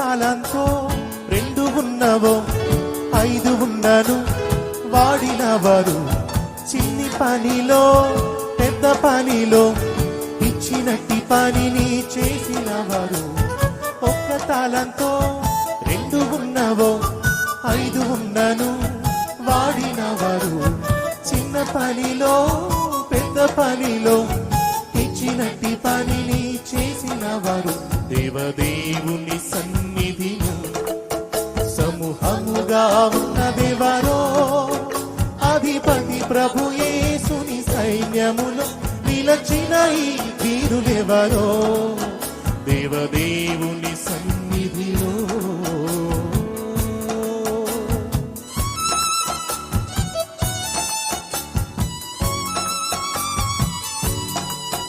తాళంతో 2 ఉన్నవో 5 ఉన్నను వాడినవారు చిన్ని పనిలో పెద్ద పనిలో ఇచ్చినట్టి పనిని చేసినవారు. 1 తాళంతో 2 ఉన్నవో 5 ఉన్నను వాడినవారు చిన్న పనిలో పెద్ద పనిలో ఇచ్చినట్టి పనిని చేసినవారు. దేవదేవుని సన్నిధిలో సమూహముగా ఉన్నదెవరో అధిపతి ప్రభు యేసుని సైన్యములో నిలచిన ఈ వీరులెవరో. దేవదేవుని సన్నిధిలో